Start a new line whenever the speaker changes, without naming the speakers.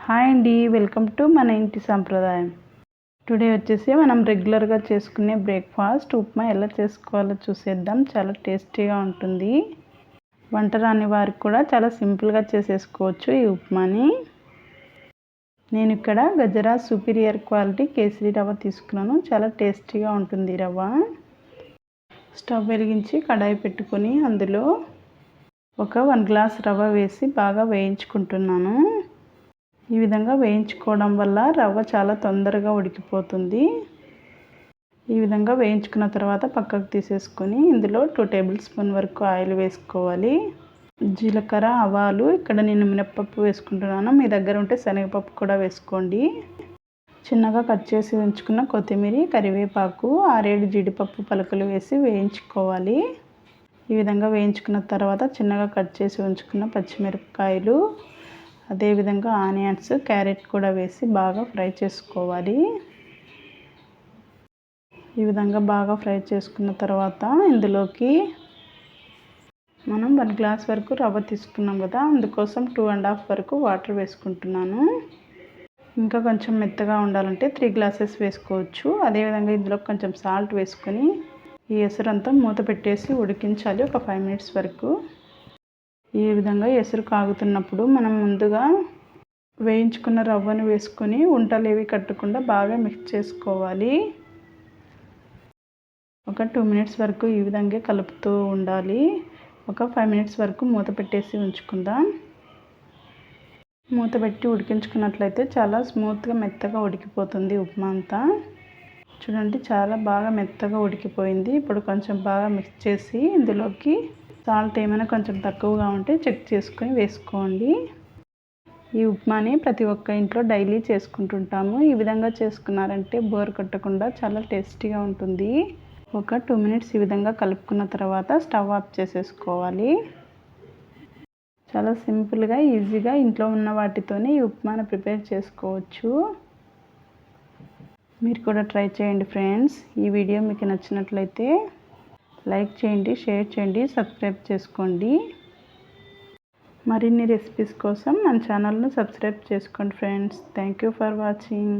Hi అండి, welcome to మన ఇంటి సాంప్రదాయం. టుడే వచ్చేసి మనం రెగ్యులర్గా చేసుకునే బ్రేక్ఫాస్ట్ ఉప్మా ఎలా చేసుకోవాలో చూసేద్దాం. చాలా టేస్టీగా ఉంటుంది. వంట రాని వారికి కూడా చాలా సింపుల్గా చేసేసుకోవచ్చు ఈ ఉప్మాని. నేను ఇక్కడ గజరా సుపీరియర్ క్వాలిటీ కేసరి రవ్వ తీసుకున్నాను. చాలా టేస్టీగా ఉంటుంది రవ్వ. స్టవ్ వెలిగించి కడాయి పెట్టుకొని అందులో ఒక 1 గ్లాస్ రవ్వ వేసి బాగా వేయించుకుంటున్నాను. ఈ విధంగా వేయించుకోవడం వల్ల రవ్వ చాలా తొందరగా ఉడికిపోతుంది. ఈ విధంగా వేయించుకున్న తర్వాత పక్కకు తీసేసుకొని ఇందులో 2 టేబుల్ స్పూన్ వరకు ఆయిల్ వేసుకోవాలి. జీలకర్ర, ఆవాలు, ఇక్కడ నేను మినపప్పు వేసుకుంటున్నాను. మీ దగ్గర ఉంటే శనగపప్పు కూడా వేసుకోండి. చిన్నగా కట్ చేసి ఉంచుకున్న కొత్తిమీర, కరివేపాకు, 6-7 జీడిపప్పు పలుకులు వేసి వేయించుకోవాలి. ఈ విధంగా వేయించుకున్న తర్వాత చిన్నగా కట్ చేసి ఉంచుకున్న పచ్చిమిరపకాయలు, అదేవిధంగా ఆనియన్స్, క్యారెట్ కూడా వేసి బాగా ఫ్రై చేసుకోవాలి. ఈ విధంగా బాగా ఫ్రై చేసుకున్న తర్వాత ఇందులోకి మనం 1 గ్లాస్ వరకు రవ్వ తీసుకున్నాం కదా, అందుకోసం 2.5 వరకు వాటర్ వేసుకుంటున్నాను. ఇంకా కొంచెం మెత్తగా ఉండాలంటే 3 గ్లాసెస్ వేసుకోవచ్చు. అదేవిధంగా ఇందులో కొంచెం సాల్ట్ వేసుకొని ఈ ఎసరంతా మూత పెట్టేసి ఉడికించాలి ఒక 5 మినిట్స్ వరకు. ఈ విధంగా ఎసురు కాగుతున్నప్పుడు మనం ముందుగా వేయించుకున్న రవ్వను వేసుకొని ఉంటలేవి కట్టకుండా బాగా మిక్స్ చేసుకోవాలి. ఒక 2 మినిట్స్ వరకు ఈ విధంగా కలుపుతూ ఉండాలి. ఒక 5 మినిట్స్ వరకు మూత పెట్టేసి ఉంచుకుందాం. మూత పెట్టి ఉడికించుకున్నట్లయితే చాలా స్మూత్గా మెత్తగా ఉడికిపోతుంది ఉప్మా అంతా. చూడండి, చాలా బాగా మెత్తగా ఉడికిపోయింది. ఇప్పుడు కొంచెం బాగా మిక్స్ చేసి ఇందులోకి సాల్ట్ ఏమైనా కొంచెం తక్కువగా ఉంటే చెక్ చేసుకొని వేసుకోండి. ఈ ఉప్మాని ప్రతి ఒక్క ఇంట్లో డైలీ చేసుకుంటుంటాము. ఈ విధంగా చేసుకున్నారంటే బోర్ కొట్టకుండా చాలా టేస్టీగా ఉంటుంది. ఒక 2 మినిట్స్ ఈ విధంగా కలుపుకున్న తర్వాత స్టవ్ ఆఫ్ చేసేసుకోవాలి. చాలా సింపుల్గా, ఈజీగా ఇంట్లో ఉన్న వాటితోనే ఈ ఉప్మాను ప్రిపేర్ చేసుకోవచ్చు. మీరు కూడా ట్రై చేయండి ఫ్రెండ్స్. ఈ వీడియో మీకు నచ్చినట్లయితే లైక్ చేయండి, షేర్ చేయండి, సబ్స్క్రైబ్ చేసుకోండి. మరిన్ని రెసిపీస్ కోసం మన ఛానల్ను సబ్స్క్రైబ్ చేసుకోండి friends. Thank you for watching.